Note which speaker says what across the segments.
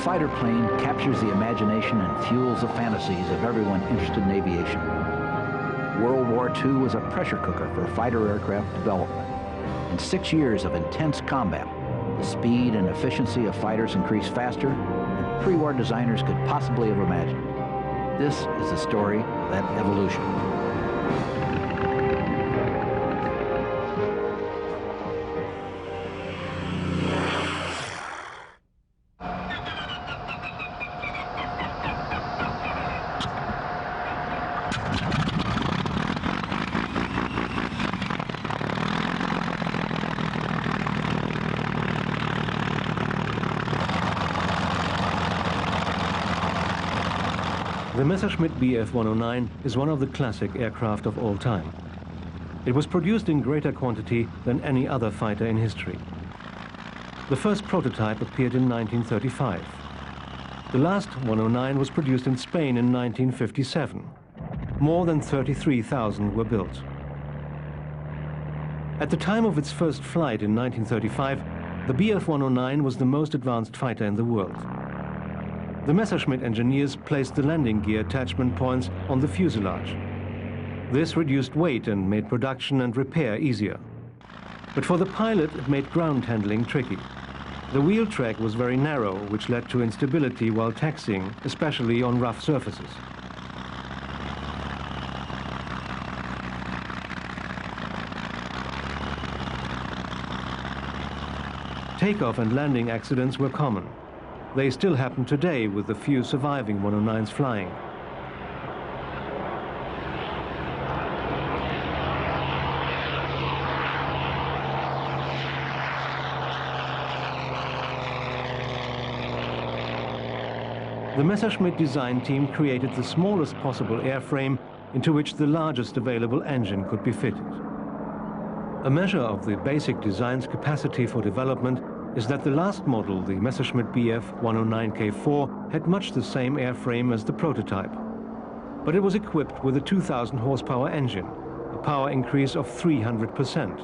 Speaker 1: fighter plane captures the imagination and fuels the fantasies of everyone interested in aviation. World War II was a pressure cooker for fighter aircraft development. In 6 years of intense combat, the speed and efficiency of fighters increased faster than pre-war designers could possibly have imagined. This is the story of that evolution.
Speaker 2: The Messerschmitt Bf 109 is one of the classic aircraft of all time. It was produced in greater quantity than any other fighter in history. The first prototype appeared in 1935. The last 109 was produced in Spain in 1957. More than 33,000 were built. At the time of its first flight in 1935, the Bf 109 was the most advanced fighter in the world. The Messerschmitt engineers placed the landing gear attachment points on the fuselage. This reduced weight and made production and repair easier. But for the pilot, it made ground handling tricky. The wheel track was very narrow, which led to instability while taxiing, especially on rough surfaces. Takeoff and landing accidents were common. They still happen today, with the few surviving 109s flying. The Messerschmitt design team created the smallest possible airframe into which the largest available engine could be fitted. A measure of the basic design's capacity for development is that the last model, the Messerschmitt Bf 109K4, had much the same airframe as the prototype. But it was equipped with a 2,000 horsepower engine, a power increase of 300%.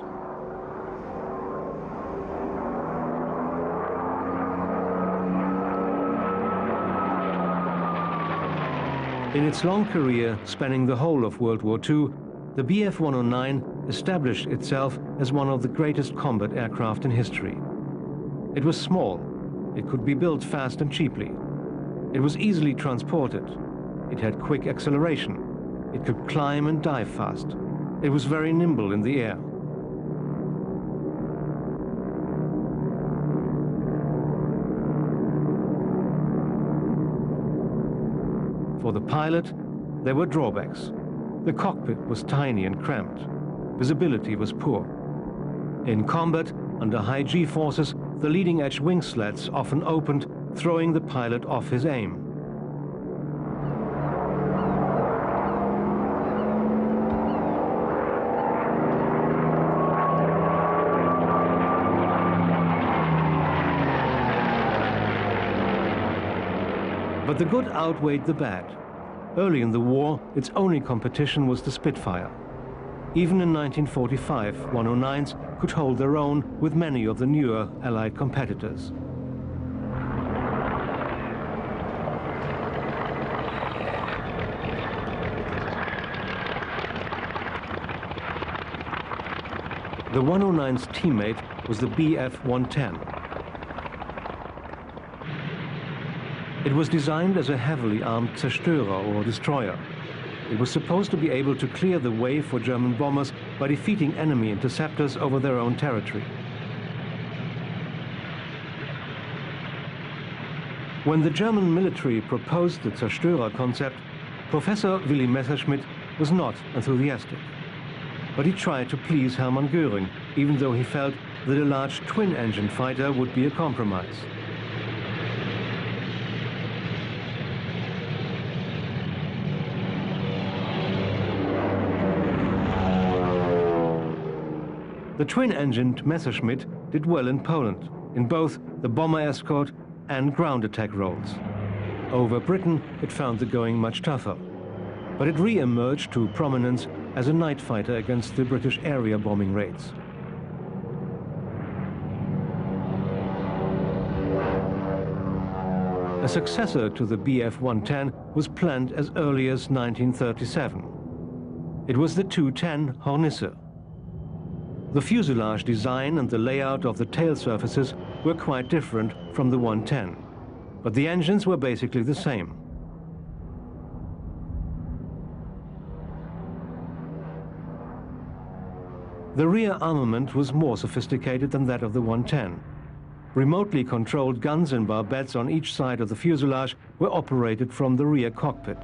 Speaker 2: In its long career, spanning the whole of World War II, the Bf 109 established itself as one of the greatest combat aircraft in history. It was small. It could be built fast and cheaply. It was easily transported. It had quick acceleration. It could climb and dive fast. It was very nimble in the air. For the pilot, there were drawbacks. The cockpit was tiny and cramped. Visibility was poor. In combat, under high G-forces, the leading-edge wing slats often opened, throwing the pilot off his aim. But the good outweighed the bad. Early in the war, its only competition was the Spitfire. Even in 1945, 109s could hold their own with many of the newer Allied competitors. The 109's teammate was the Bf 110. It was designed as a heavily armed Zerstörer or destroyer. It was supposed to be able to clear the way for German bombers by defeating enemy interceptors over their own territory. When the German military proposed the Zerstörer concept, Professor Willy Messerschmitt was not enthusiastic. But he tried to please Hermann Göring, even though he felt that a large twin-engine fighter would be a compromise. The twin-engined Messerschmitt did well in Poland, in both the bomber escort and ground attack roles. Over Britain, it found the going much tougher. But it re-emerged to prominence as a night fighter against the British area bombing raids. A successor to the Bf-110 was planned as early as 1937. It was the 210 Hornisse. The fuselage design and the layout of the tail surfaces were quite different from the 110, but the engines were basically the same. The rear armament was more sophisticated than that of the 110. Remotely controlled guns and barbettes on each side of the fuselage were operated from the rear cockpit.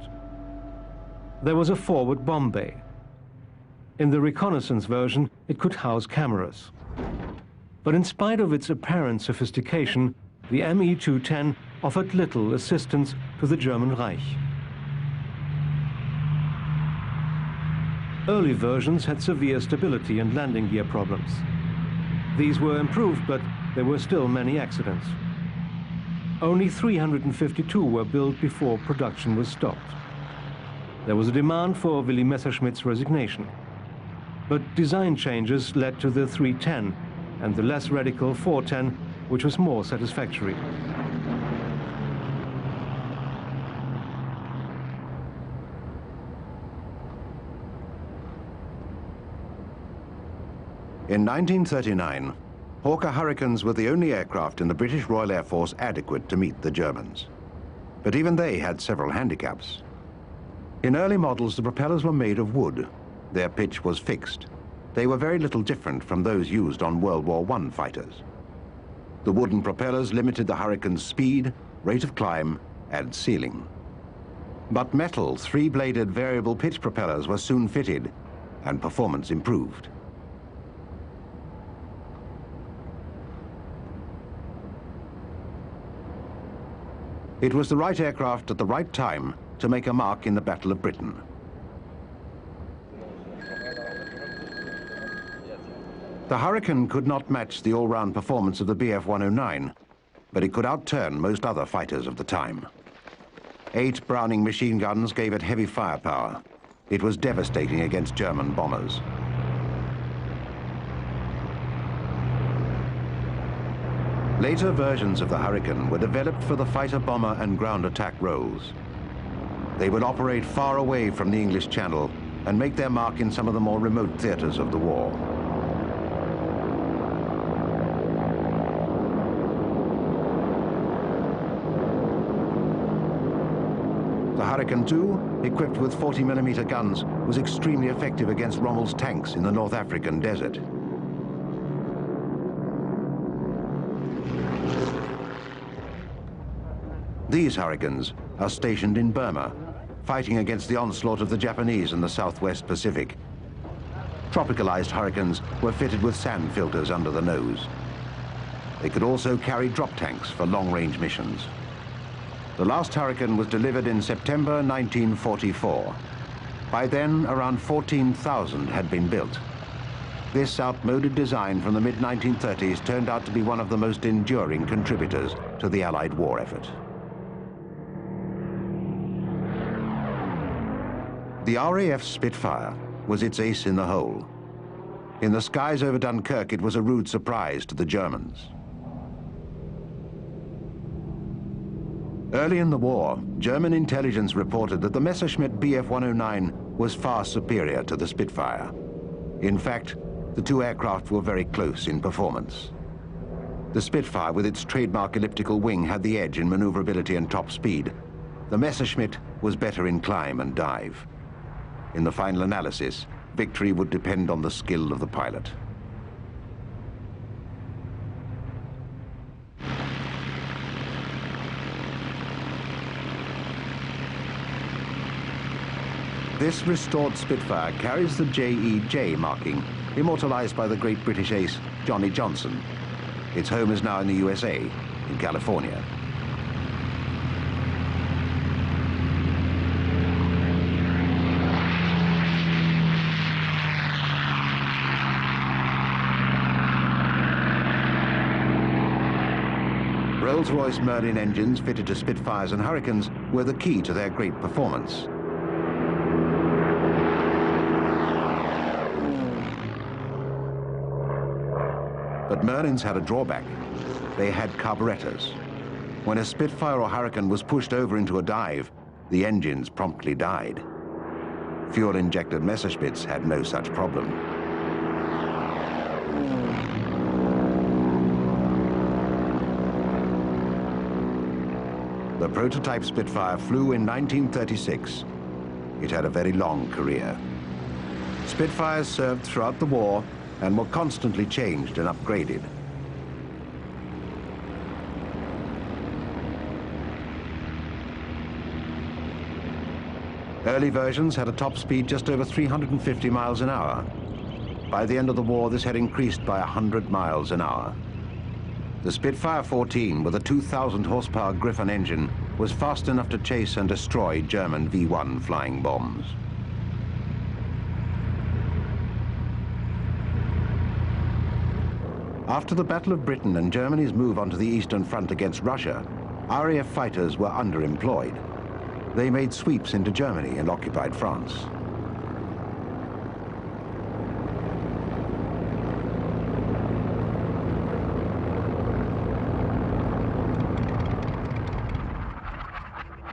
Speaker 2: There was a forward bomb bay. In the reconnaissance version, it could house cameras. But in spite of its apparent sophistication, the Me-210 offered little assistance to the German Reich. Early versions had severe stability and landing gear problems. These were improved, but there were still many accidents. Only 352 were built before production was stopped. There was a demand for Willy Messerschmitt's resignation. But design changes led to the 310 and the less radical 410, which was more satisfactory.
Speaker 3: In 1939, Hawker Hurricanes were the only aircraft in the British Royal Air Force adequate to meet the Germans. But even they had several handicaps. In early models, the propellers were made of wood. Their pitch was fixed. They were very little different from those used on World War I fighters. The wooden propellers limited the Hurricane's speed, rate of climb, and ceiling. But metal, three-bladed variable pitch propellers were soon fitted, and performance improved. It was the right aircraft at the right time to make a mark in the Battle of Britain. The Hurricane could not match the all-round performance of the Bf-109, but it could outturn most other fighters of the time. 8 Browning machine guns gave it heavy firepower. It was devastating against German bombers. Later versions of the Hurricane were developed for the fighter-bomber and ground attack roles. They would operate far away from the English Channel and make their mark in some of the more remote theaters of the war. The Hurricane II, equipped with 40mm guns, was extremely effective against Rommel's tanks in the North African desert. These Hurricanes are stationed in Burma, fighting against the onslaught of the Japanese in the Southwest Pacific. Tropicalized Hurricanes were fitted with sand filters under the nose. They could also carry drop tanks for long-range missions. The last Hurricane was delivered in September 1944. By then, around 14,000 had been built. This outmoded design from the mid-1930s turned out to be one of the most enduring contributors to the Allied war effort. The RAF Spitfire was its ace in the hole. In the skies over Dunkirk, it was a rude surprise to the Germans. Early in the war, German intelligence reported that the Messerschmitt Bf-109 was far superior to the Spitfire. In fact, the two aircraft were very close in performance. The Spitfire, with its trademark elliptical wing, had the edge in maneuverability and top speed. The Messerschmitt was better in climb and dive. In the final analysis, victory would depend on the skill of the pilot. This restored Spitfire carries the JEJ marking, immortalized by the great British ace, Johnny Johnson. Its home is now in the USA, in California. Rolls-Royce Merlin engines fitted to Spitfires and Hurricanes were the key to their great performance. But Merlins had a drawback. They had carburetors. When a Spitfire or Hurricane was pushed over into a dive, the engines promptly died. Fuel-injected Messerschmitts had no such problem. The prototype Spitfire flew in 1936. It had a very long career. Spitfires served throughout the war and were constantly changed and upgraded. Early versions had a top speed just over 350 miles an hour. By the end of the war, this had increased by 100 miles an hour. The Spitfire 14 with a 2,000 horsepower Griffon engine was fast enough to chase and destroy German V-1 flying bombs. After the Battle of Britain and Germany's move onto the Eastern Front against Russia, RAF fighters were underemployed. They made sweeps into Germany and occupied France.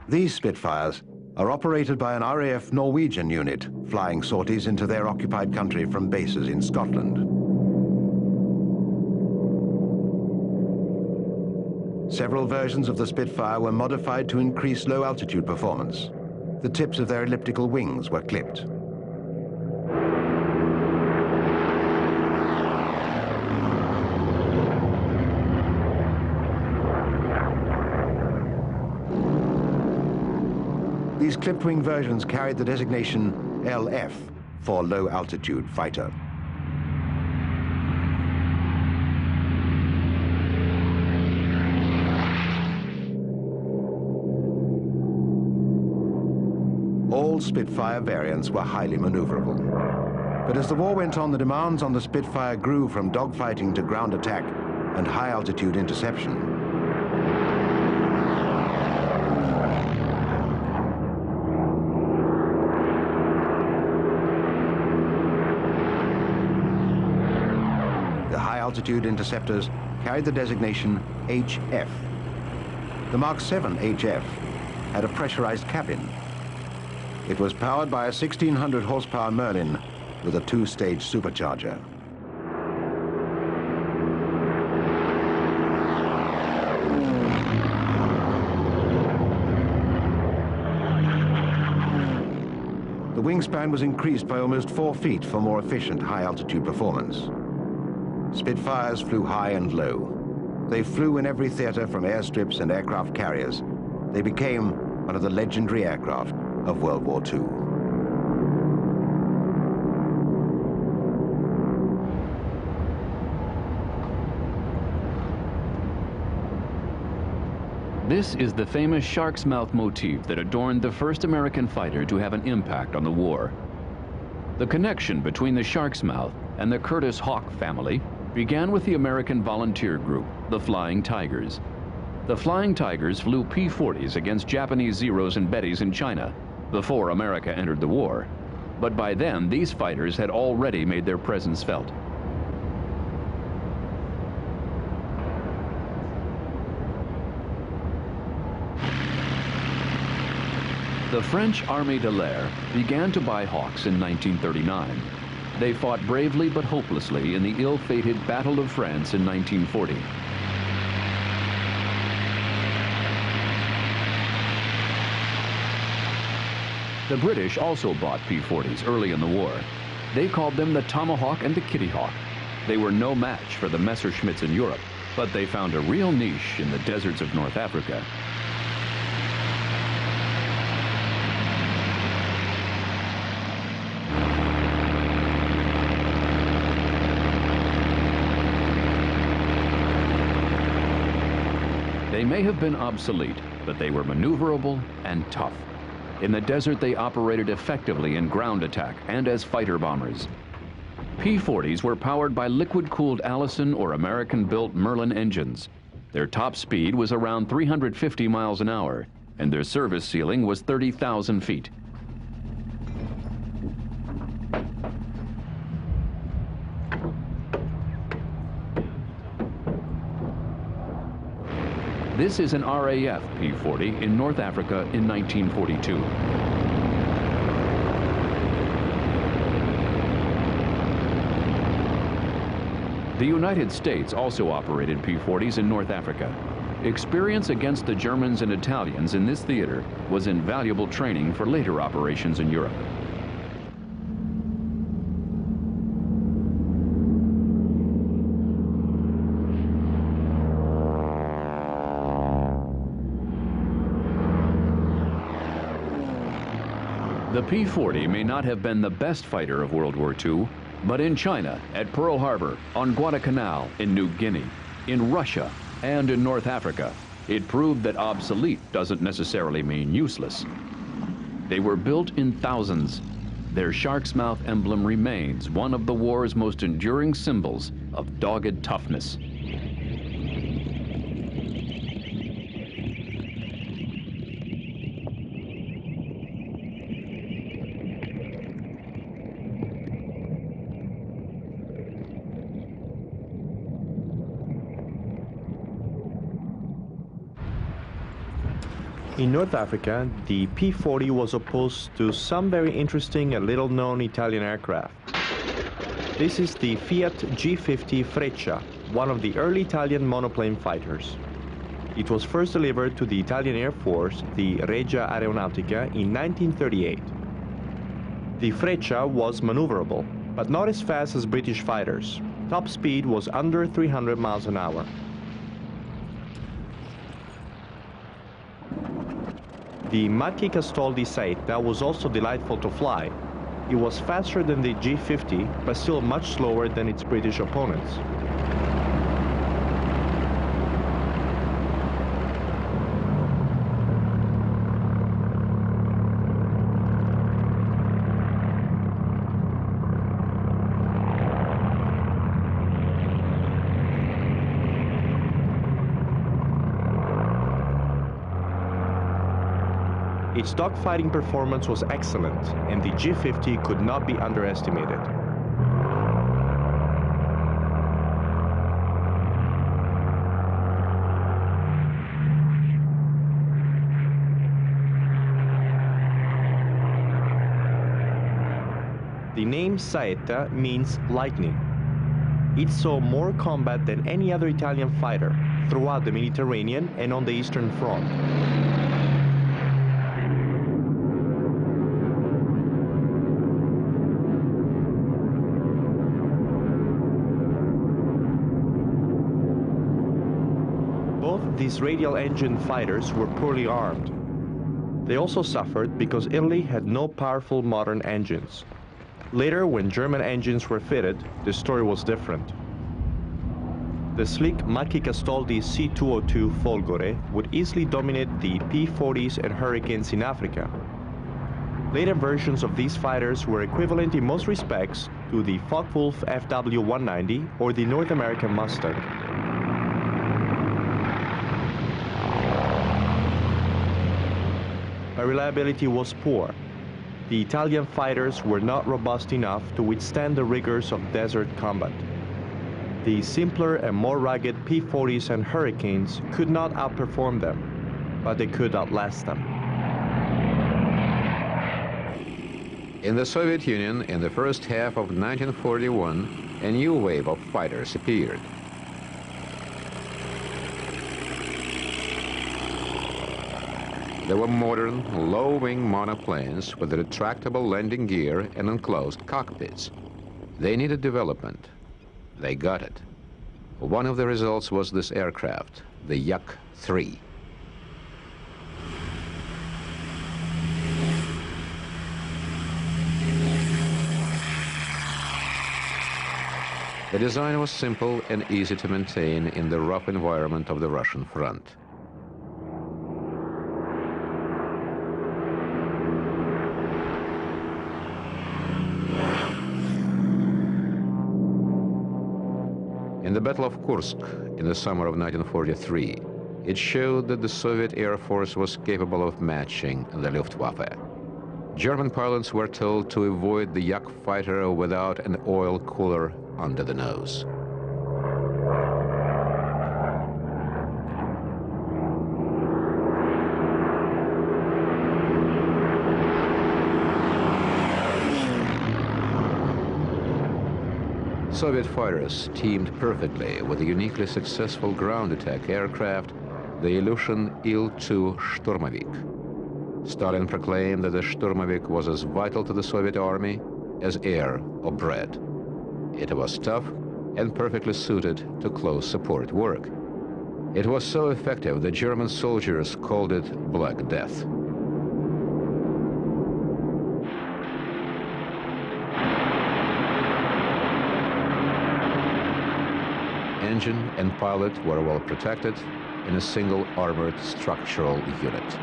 Speaker 3: These Spitfires are operated by an RAF Norwegian unit, flying sorties into their occupied country from bases in Scotland. Several versions of the Spitfire were modified to increase low-altitude performance. The tips of their elliptical wings were clipped. These clipped-wing versions carried the designation LF for low-altitude fighter. All Spitfire variants were highly maneuverable. But as the war went on, the demands on the Spitfire grew from dogfighting to ground attack and high-altitude interception. The high-altitude interceptors carried the designation HF. The Mark 7 HF had a pressurized cabin. It was powered by a 1,600 horsepower Merlin with a two-stage supercharger. The wingspan was increased by almost 4 feet for more efficient high-altitude performance. Spitfires flew high and low. They flew in every theater from airstrips and aircraft carriers. They became one of the legendary aircraft of World War II.
Speaker 4: This is the famous shark's mouth motif that adorned the first American fighter to have an impact on the war. The connection between the shark's mouth and the Curtiss Hawk family began with the American volunteer group, the Flying Tigers. The Flying Tigers flew P-40s against Japanese Zeros and Bettys in China before America entered the war. But by then, these fighters had already made their presence felt. The French Armée de l'Air began to buy Hawks in 1939. They fought bravely but hopelessly in the ill-fated Battle of France in 1940. The British also bought P-40s early in the war. They called them the Tomahawk and the Kitty Hawk. They were no match for the Messerschmitts in Europe, but they found a real niche in the deserts of North Africa. They may have been obsolete, but they were maneuverable and tough. In the desert, they operated effectively in ground attack and as fighter bombers. P-40s were powered by liquid-cooled Allison or American-built Merlin engines. Their top speed was around 350 miles an hour, and their service ceiling was 30,000 feet. This is an RAF P-40 in North Africa in 1942. The United States also operated P-40s in North Africa. Experience against the Germans and Italians in this theater was invaluable training for later operations in Europe. The P-40 may not have been the best fighter of World War II, but in China, at Pearl Harbor, on Guadalcanal, in New Guinea, in Russia, and in North Africa, it proved that obsolete doesn't necessarily mean useless. They were built in thousands. Their shark's mouth emblem remains one of the war's most enduring symbols of dogged toughness.
Speaker 5: In North Africa, the P-40 was opposed to some very interesting and little-known Italian aircraft. This is the Fiat G50 Freccia, one of the early Italian monoplane fighters. It was first delivered to the Italian Air Force, the Regia Aeronautica, in 1938. The Freccia was maneuverable, but not as fast as British fighters. Top speed was under 300 miles an hour. The Macchi Castaldi Saetta was also delightful to fly. It was faster than the G50, but still much slower than its British opponents. Its dogfighting performance was excellent, and the G50 could not be underestimated. The name Saetta means lightning. It saw more combat than any other Italian fighter throughout the Mediterranean and on the Eastern Front. These radial engine fighters were poorly armed. They also suffered because Italy had no powerful modern engines. Later, when German engines were fitted, the story was different. The sleek Macchi Castaldi C202 Folgore would easily dominate the P-40s and Hurricanes in Africa. Later versions of these fighters were equivalent in most respects to the Focke-Wulf FW-190 or the North American Mustang. But reliability was poor. The Italian fighters were not robust enough to withstand the rigors of desert combat. The simpler and more rugged P-40s and Hurricanes could not outperform them, but they could outlast them.
Speaker 6: In the Soviet Union, in the first half of 1941, a new wave of fighters appeared. There were modern, low-wing monoplanes with retractable landing gear and enclosed cockpits. They needed development. They got it. One of the results was this aircraft, the Yak-3. The design was simple and easy to maintain in the rough environment of the Russian front. In the Battle of Kursk in the summer of 1943, it showed that the Soviet Air Force was capable of matching the Luftwaffe. German pilots were told to avoid the Yak fighter without an oil cooler under the nose. Soviet fighters teamed perfectly with the uniquely successful ground attack aircraft, the Ilyushin Il-2 Shturmovik. Stalin proclaimed that the Shturmovik was as vital to the Soviet army as air or bread. It was tough and perfectly suited to close support work. It was so effective that German soldiers called it Black Death. Engine and pilot were well protected in a single armored structural unit.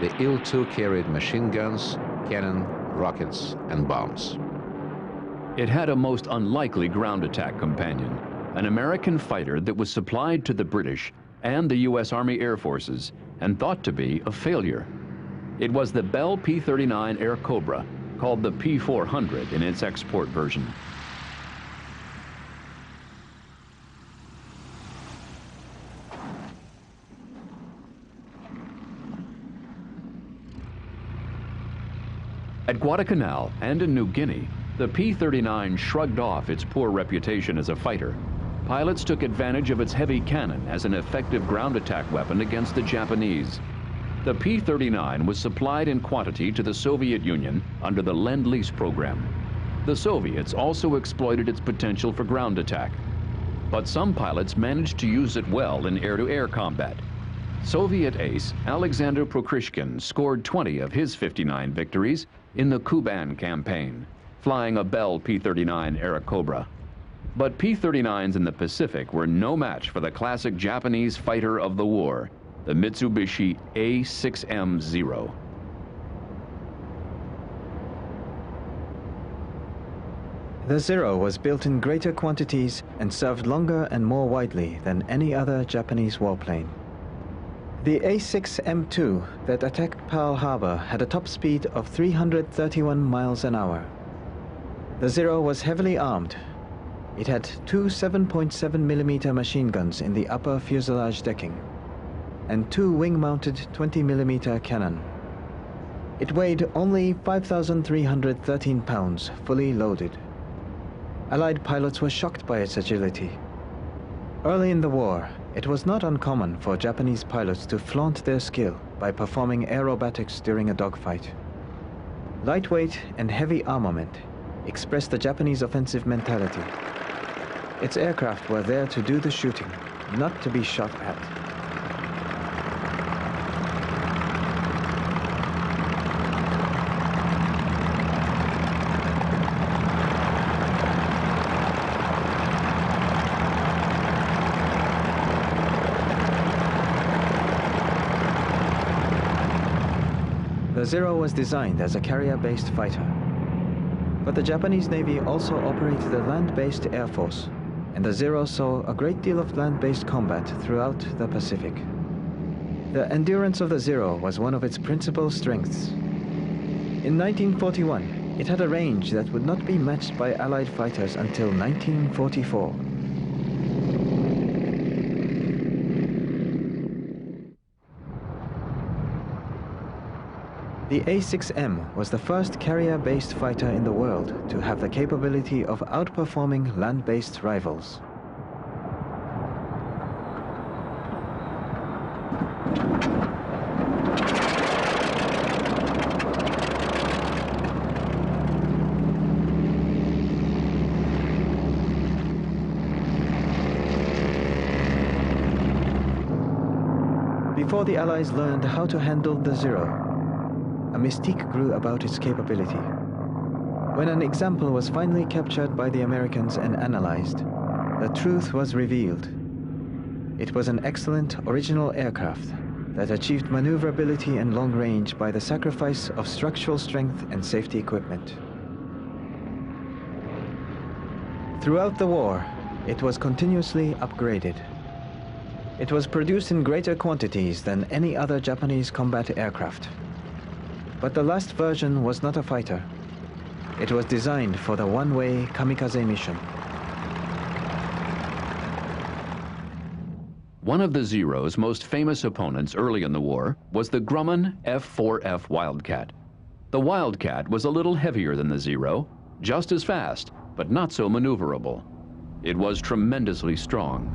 Speaker 6: The Il-2 carried machine guns, cannon, rockets, and bombs.
Speaker 4: It had a most unlikely ground attack companion, an American fighter that was supplied to the British and the U.S. Army Air Forces and thought to be a failure. It was the Bell P-39 Air Cobra, called the P-400 in its export version. At Guadalcanal and in New Guinea, the P-39 shrugged off its poor reputation as a fighter. Pilots took advantage of its heavy cannon as an effective ground attack weapon against the Japanese. The P-39 was supplied in quantity to the Soviet Union under the Lend-Lease program. The Soviets also exploited its potential for ground attack. But some pilots managed to use it well in air-to-air combat. Soviet ace Alexander Prokrishkin scored 20 of his 59 victories in the Kuban campaign, flying a Bell P-39 Air Cobra. But P-39s in the Pacific were no match for the classic Japanese fighter of the war, the Mitsubishi A6M-0.
Speaker 7: The Zero was built in greater quantities and served longer and more widely than any other Japanese warplane. The A6M2 that attacked Pearl Harbor had a top speed of 331 miles an hour. The Zero was heavily armed. It had two 7.7mm machine guns in the upper fuselage decking and two wing-mounted 20mm cannon. It weighed only 5,313 pounds, fully loaded. Allied pilots were shocked by its agility. Early in the war, it was not uncommon for Japanese pilots to flaunt their skill by performing aerobatics during a dogfight. Lightweight and heavy armament expressed the Japanese offensive mentality. Its aircraft were there to do the shooting, not to be shot at. The Zero was designed as a carrier-based fighter. But the Japanese Navy also operated a land-based air force, and the Zero saw a great deal of land-based combat throughout the Pacific. The endurance of the Zero was one of its principal strengths. In 1941, it had a range that would not be matched by Allied fighters until 1944. The A6M was the first carrier-based fighter in the world to have the capability of outperforming land-based rivals. Before the Allies learned how to handle the Zero, a mystique grew about its capability. When an example was finally captured by the Americans and analyzed, the truth was revealed. It was an excellent original aircraft that achieved maneuverability and long range by the sacrifice of structural strength and safety equipment. Throughout the war, it was continuously upgraded. It was produced in greater quantities than any other Japanese combat aircraft. But the last version was not a fighter. It was designed for the one-way kamikaze mission.
Speaker 4: One of the Zero's most famous opponents early in the war was the Grumman F-4F Wildcat. The Wildcat was a little heavier than the Zero, just as fast, but not so maneuverable. It was tremendously strong.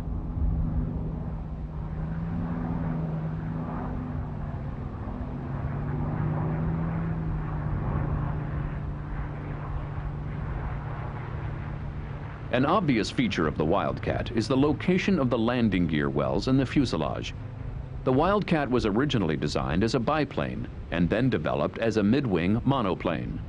Speaker 4: An obvious feature of the Wildcat is the location of the landing gear wells in the fuselage. The Wildcat was originally designed as a biplane and then developed as a mid-wing monoplane.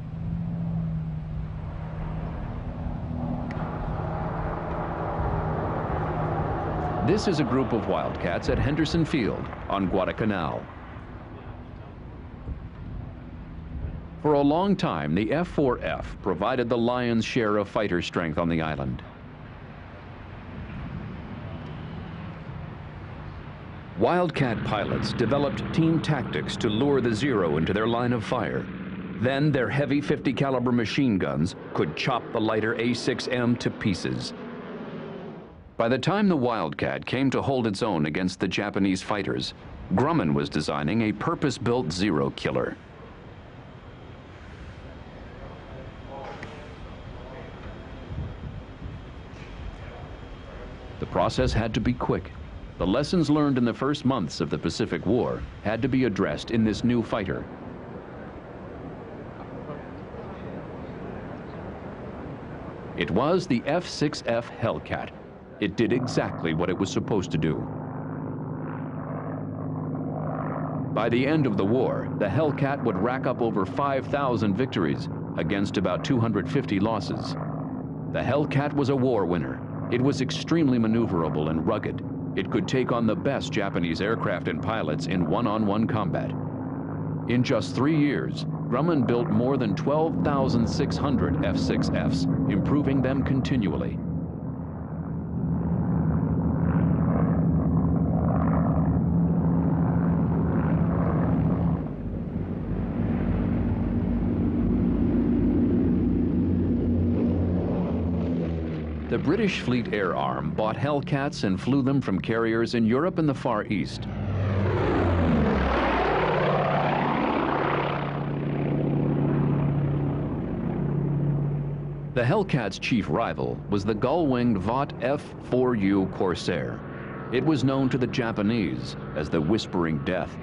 Speaker 4: This is a group of Wildcats at Henderson Field on Guadalcanal. For a long time, the F-4F provided the lion's share of fighter strength on the island. Wildcat pilots developed team tactics to lure the Zero into their line of fire. Then their heavy .50 caliber machine guns could chop the lighter A-6M to pieces. By the time the Wildcat came to hold its own against the Japanese fighters, Grumman was designing a purpose-built Zero killer. The process had to be quick. The lessons learned in the first months of the Pacific War had to be addressed in this new fighter. It was the F-6F Hellcat. It did exactly what it was supposed to do. By the end of the war, the Hellcat would rack up over 5,000 victories against about 250 losses. The Hellcat was a war winner. It was extremely maneuverable and rugged. It could take on the best Japanese aircraft and pilots in one-on-one combat. In just 3 years, Grumman built more than 12,600 F-6Fs, improving them continually. The British Fleet Air Arm bought Hellcats and flew them from carriers in Europe and the Far East. The Hellcat's chief rival was the gull-winged Vought F-4U Corsair. It was known to the Japanese as the Whispering Death.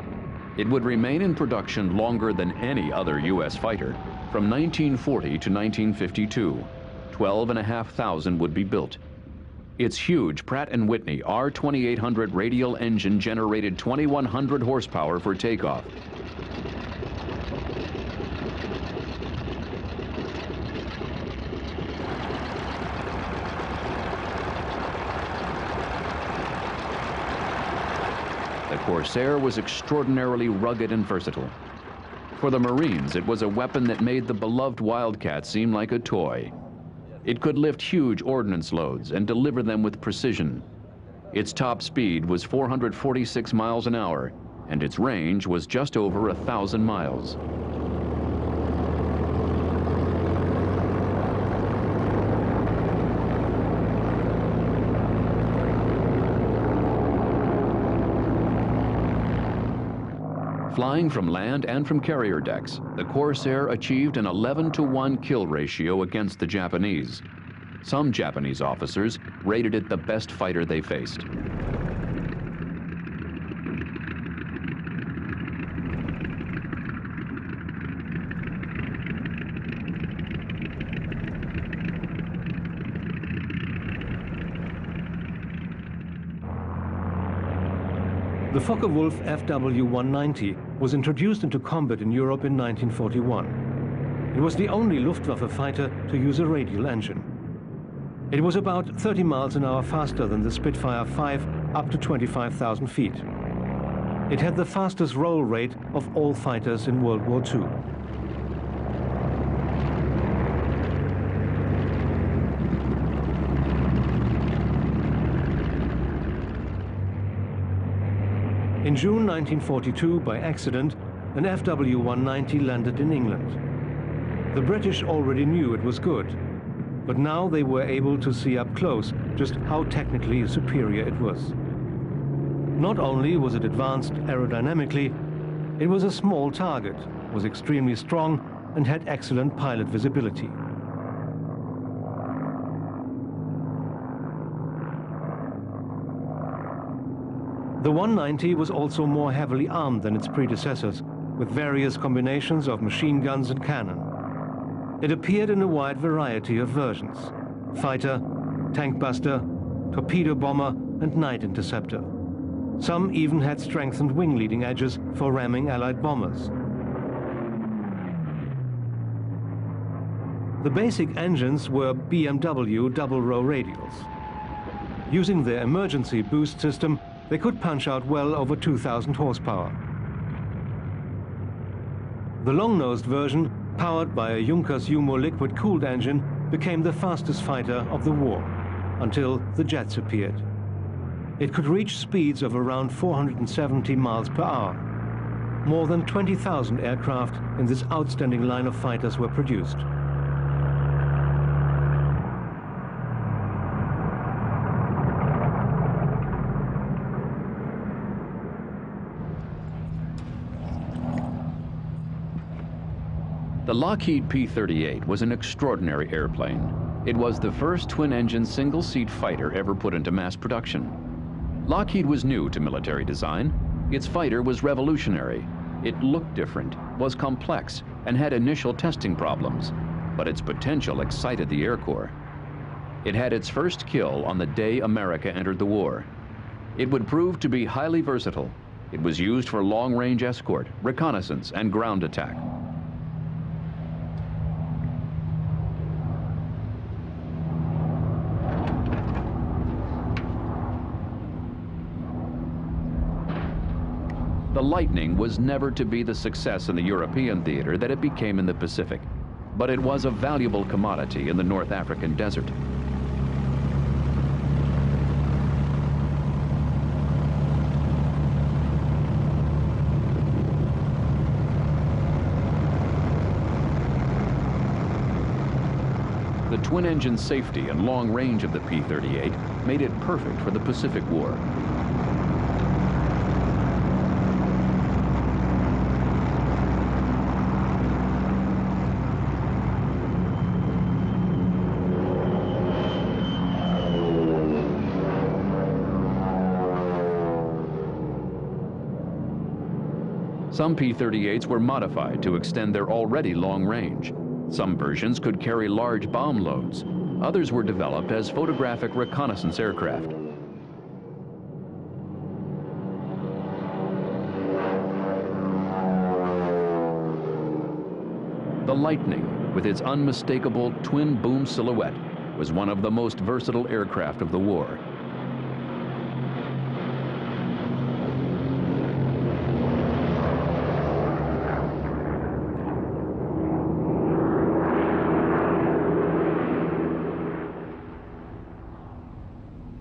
Speaker 4: It would remain in production longer than any other U.S. fighter, from 1940 to 1952. 12,500 would be built. Its huge Pratt & Whitney R2800 radial engine generated 2,100 horsepower for takeoff. The Corsair was extraordinarily rugged and versatile. For the Marines, it was a weapon that made the beloved Wildcat seem like a toy. It could lift huge ordnance loads and deliver them with precision. Its top speed was 446 miles an hour, and its range was just over 1,000 miles. Flying from land and from carrier decks, the Corsair achieved an 11-to-1 kill ratio against the Japanese. Some Japanese officers rated it the best fighter they faced.
Speaker 2: The Focke-Wulf FW-190 was introduced into combat in Europe in 1941. It was the only Luftwaffe fighter to use a radial engine. It was about 30 miles an hour faster than the Spitfire 5 up to 25,000 feet. It had the fastest roll rate of all fighters in World War II. In June 1942, by accident, an FW-190 landed in England. The British already knew it was good, but now they were able to see up close just how technically superior it was. Not only was it advanced aerodynamically, it was a small target, was extremely strong, and had excellent pilot visibility. The 190 was also more heavily armed than its predecessors, with various combinations of machine guns and cannon. It appeared in a wide variety of versions: fighter, tank buster, torpedo bomber, and night interceptor. Some even had strengthened wing leading edges for ramming Allied bombers. The basic engines were BMW double-row radials. Using their emergency boost system, they could punch out well over 2,000 horsepower. The long-nosed version, powered by a Junkers Jumo liquid-cooled engine, became the fastest fighter of the war, until the jets appeared. It could reach speeds of around 470 miles per hour. More than 20,000 aircraft in this outstanding line of fighters were produced.
Speaker 4: The Lockheed P-38 was an extraordinary airplane. It was the first twin-engine single-seat fighter ever put into mass production. Lockheed was new to military design. Its fighter was revolutionary. It looked different, was complex, and had initial testing problems, but its potential excited the Air Corps. It had its first kill on the day America entered the war. It would prove to be highly versatile. It was used for long-range escort, reconnaissance, and ground attack. The Lightning was never to be the success in the European theater that it became in the Pacific, but it was a valuable commodity in the North African desert. The twin-engine safety and long range of the P-38 made it perfect for the Pacific War. Some P-38s were modified to extend their already long range. Some versions could carry large bomb loads. Others were developed as photographic reconnaissance aircraft. The Lightning, with its unmistakable twin-boom silhouette, was one of the most versatile aircraft of the war.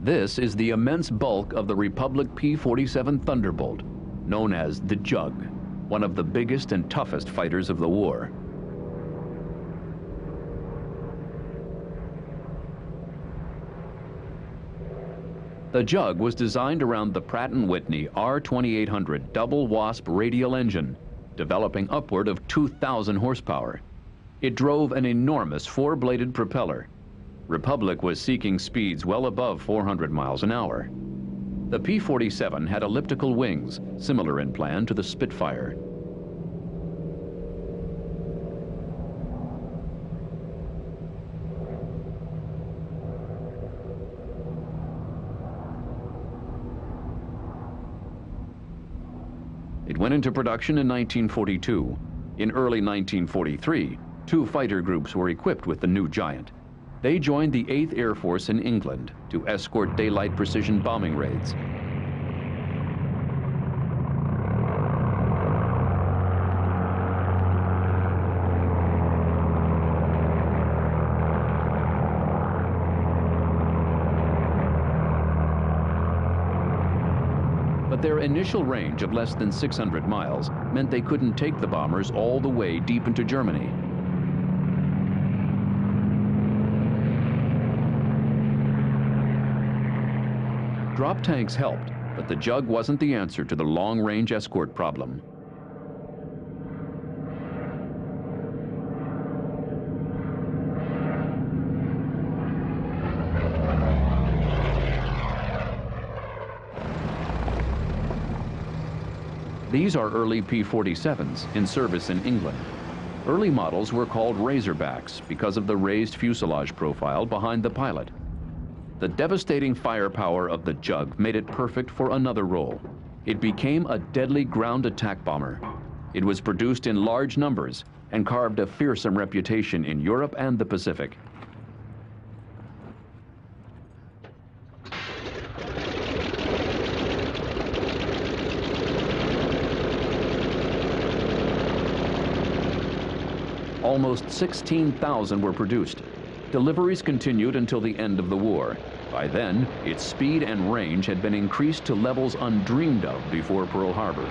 Speaker 4: This is the immense bulk of the Republic P-47 Thunderbolt, known as the Jug, one of the biggest and toughest fighters of the war. The Jug was designed around the Pratt & Whitney R2800 double WASP radial engine, developing upward of 2,000 horsepower. It drove an enormous four-bladed propeller. Republic was seeking speeds well above 400 miles an hour. The P-47 had elliptical wings, similar in plan to the Spitfire. It went into production in 1942. In early 1943, two fighter groups were equipped with the new giant. They joined the 8th Air Force in England to escort daylight precision bombing raids. But their initial range of less than 600 miles meant they couldn't take the bombers all the way deep into Germany. Drop tanks helped, but the Jug wasn't the answer to the long-range escort problem. These are early P-47s in service in England. Early models were called Razorbacks because of the raised fuselage profile behind the pilot. The devastating firepower of the Jug made it perfect for another role. It became a deadly ground attack bomber. It was produced in large numbers and carved a fearsome reputation in Europe and the Pacific. Almost 16,000 were produced. Deliveries continued until the end of the war. By then, its speed and range had been increased to levels undreamed of before Pearl Harbor.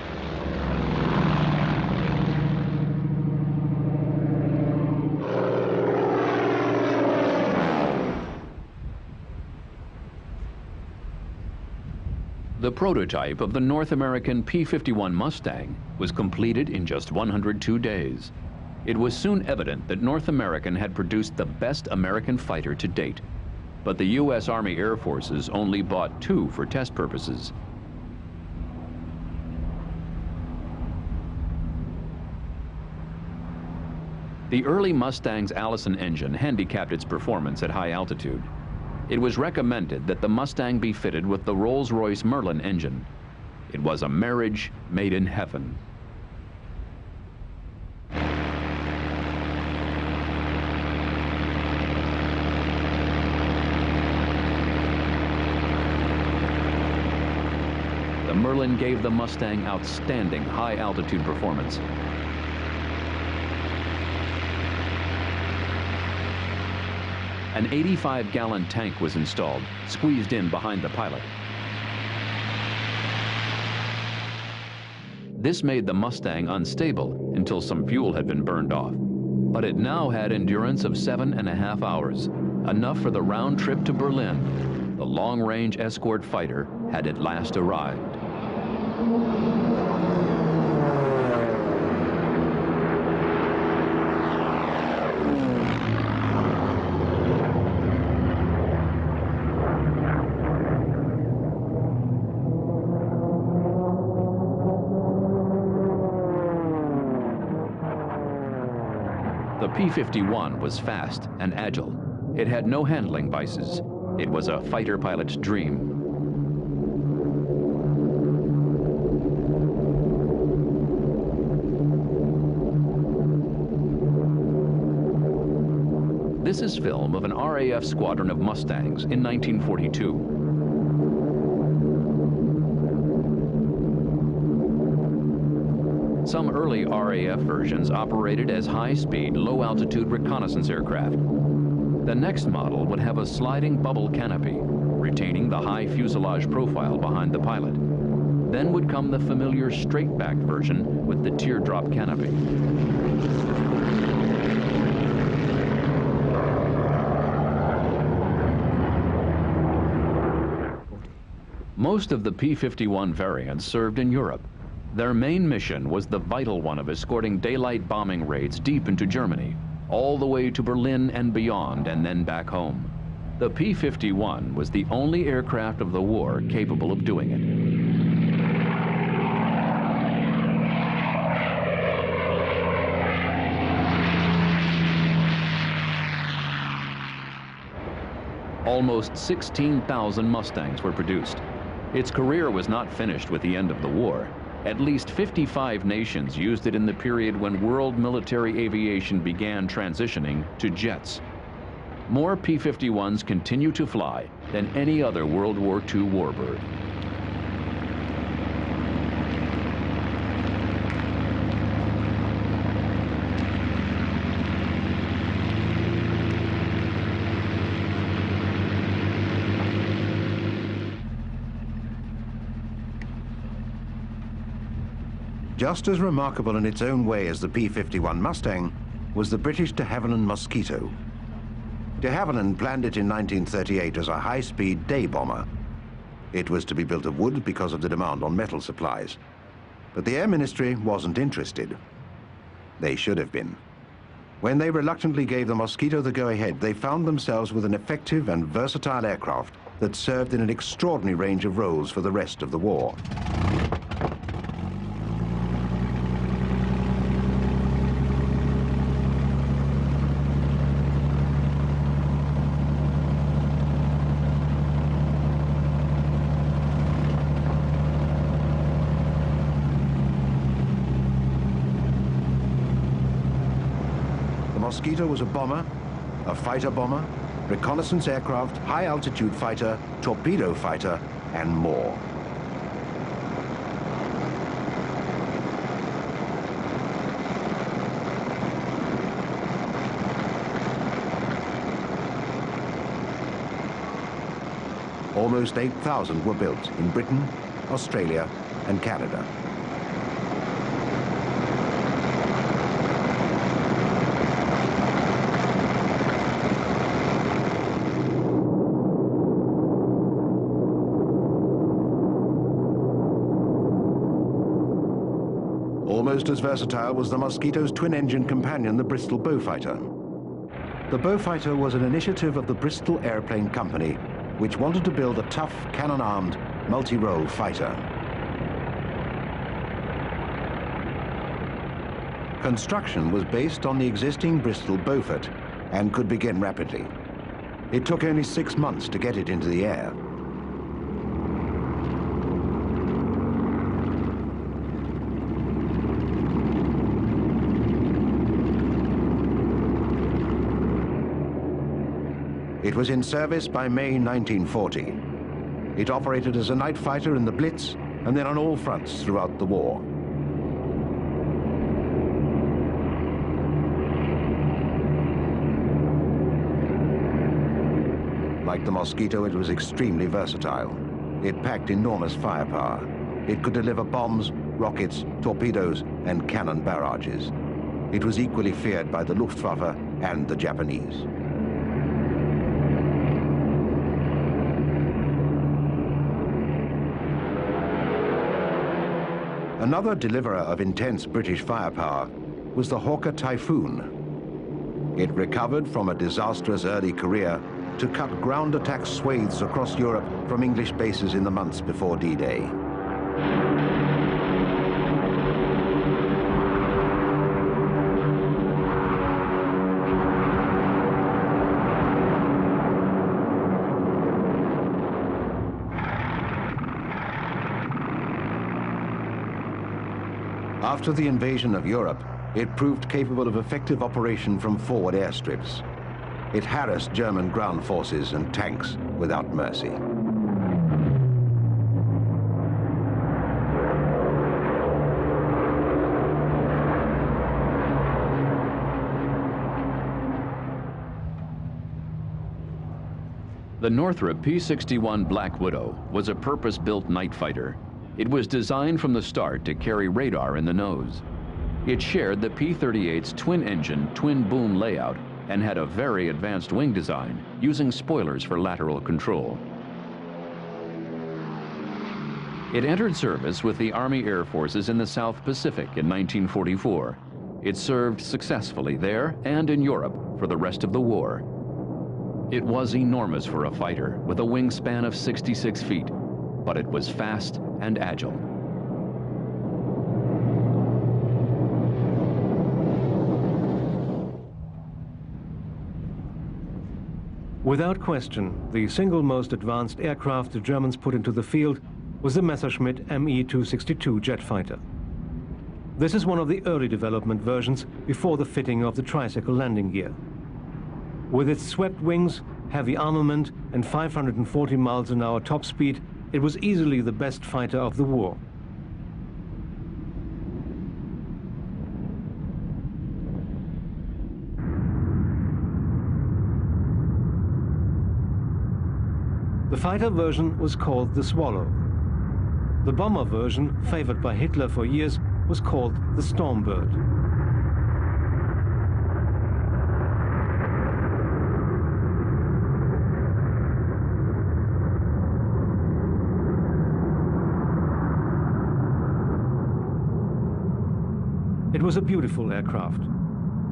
Speaker 4: The prototype of the North American P-51 Mustang was completed in just 102 days. It was soon evident that North American had produced the best American fighter to date. But the U.S. Army Air Forces only bought 2 for test purposes. The early Mustang's Allison engine handicapped its performance at high altitude. It was recommended that the Mustang be fitted with the Rolls-Royce Merlin engine. It was a marriage made in heaven. The Merlin gave the Mustang outstanding high-altitude performance. An 85-gallon tank was installed, squeezed in behind the pilot. This made the Mustang unstable until some fuel had been burned off. But it now had endurance of 7.5 hours, enough for the round trip to Berlin. The long-range escort fighter had at last arrived. The P-51 was fast and agile. It had no handling vices. It was a fighter pilot's dream. This is film of an RAF squadron of Mustangs in 1942. Some early RAF versions operated as high-speed, low-altitude reconnaissance aircraft. The next model would have a sliding bubble canopy, retaining the high fuselage profile behind the pilot. Then would come the familiar straight-backed version with the teardrop canopy. Most of the P-51 variants served in Europe. Their main mission was the vital one of escorting daylight bombing raids deep into Germany, all the way to Berlin and beyond, and then back home. The P-51 was the only aircraft of the war capable of doing it. Almost 16,000 Mustangs were produced. Its career was not finished with the end of the war. At least 55 nations used it in the period when world military aviation began transitioning to jets. More P-51s continue to fly than any other World War II warbird.
Speaker 3: Just as remarkable in its own way as the P-51 Mustang was the British de Havilland Mosquito. De Havilland planned it in 1938 as a high-speed day bomber. It was to be built of wood because of the demand on metal supplies. But the Air Ministry wasn't interested. They should have been. When they reluctantly gave the Mosquito the go-ahead, they found themselves with an effective and versatile aircraft that served in an extraordinary range of roles for the rest of the war. Mosquito was a bomber, a fighter bomber, reconnaissance aircraft, high-altitude fighter, torpedo fighter, and more. Almost 8,000 were built in Britain, Australia, and Canada. Almost as versatile was the Mosquito's twin-engine companion, the Bristol Beaufighter. The Beaufighter was an initiative of the Bristol Airplane Company, which wanted to build a tough, cannon-armed, multi-role fighter. Construction was based on the existing Bristol Beaufort and could begin rapidly. It took only 6 months to get it into the air. It was in service by May 1940. It operated as a night fighter in the Blitz and then on all fronts throughout the war. Like the Mosquito, it was extremely versatile. It packed enormous firepower. It could deliver bombs, rockets, torpedoes, and cannon barrages. It was equally feared by the Luftwaffe and the Japanese. Another deliverer of intense British firepower was the Hawker Typhoon. It recovered from a disastrous early career to cut ground attack swathes across Europe from English bases in the months before D-Day. After the invasion of Europe, it proved capable of effective operation from forward airstrips. It harassed German ground forces and tanks without mercy.
Speaker 4: The Northrop P-61 Black Widow was a purpose-built night fighter. It was designed from the start to carry radar in the nose. It shared the P-38's twin-engine, twin-boom layout and had a very advanced wing design, using spoilers for lateral control. It entered service with the Army Air Forces in the South Pacific in 1944. It served successfully there and in Europe for the rest of the war. It was enormous for a fighter, with a wingspan of 66 feet, but it was fast and agile.
Speaker 2: Without question, the single most advanced aircraft the Germans put into the field was the Messerschmitt Me-262 jet fighter. This is one of the early development versions before the fitting of the tricycle landing gear. With its swept wings, heavy armament, and 540 miles an hour top speed, it was easily the best fighter of the war. The fighter version was called the Swallow. The bomber version, favored by Hitler for years, was called the Stormbird. It was a beautiful aircraft,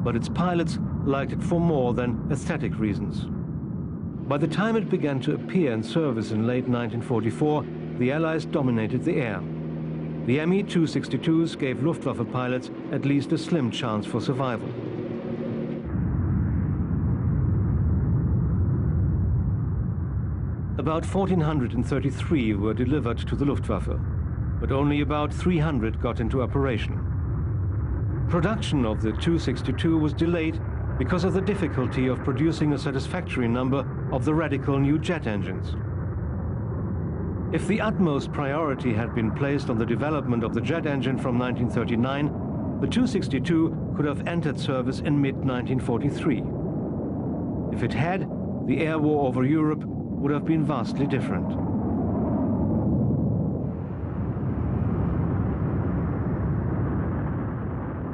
Speaker 2: but its pilots liked it for more than aesthetic reasons. By the time it began to appear in service in late 1944, the Allies dominated the air. The Me-262s gave Luftwaffe pilots at least a slim chance for survival. About 1,433 were delivered to the Luftwaffe, but only about 300 got into operation. Production of the 262 was delayed because of the difficulty of producing a satisfactory number of the radical new jet engines. If the utmost priority had been placed on the development of the jet engine from 1939, the 262 could have entered service in mid-1943. If it had, the air war over Europe would have been vastly different.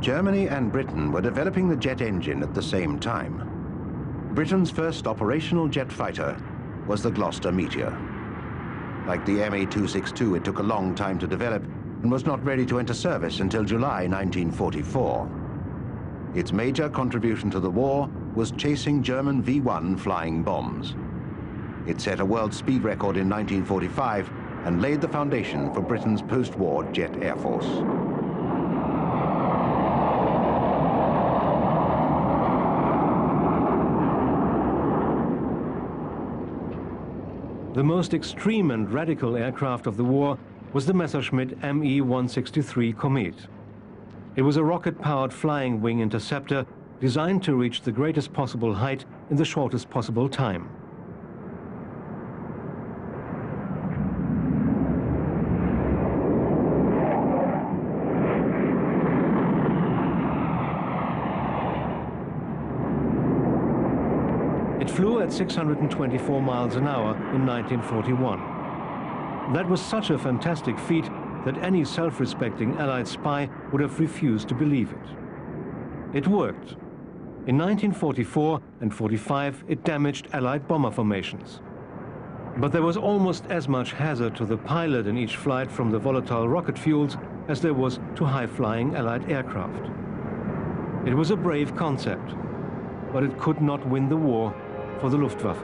Speaker 3: Germany and Britain were developing the jet engine at the same time. Britain's first operational jet fighter was the Gloucester Meteor. Like the ME-262, it took a long time to develop and was not ready to enter service until July 1944. Its major contribution to the war was chasing German V-1 flying bombs. It set a world speed record in 1945 and laid the foundation for Britain's post-war jet air force.
Speaker 2: The most extreme and radical aircraft of the war was the Messerschmitt Me-163 Comet. It was a rocket-powered flying wing interceptor designed to reach the greatest possible height in the shortest possible time. It flew at 624 miles an hour in 1941. That was such a fantastic feat that any self-respecting Allied spy would have refused to believe it. It worked. In 1944 and 45, it damaged Allied bomber formations. But there was almost as much hazard to the pilot in each flight from the volatile rocket fuels as there was to high-flying Allied aircraft. It was a brave concept, but it could not win the war for the Luftwaffe.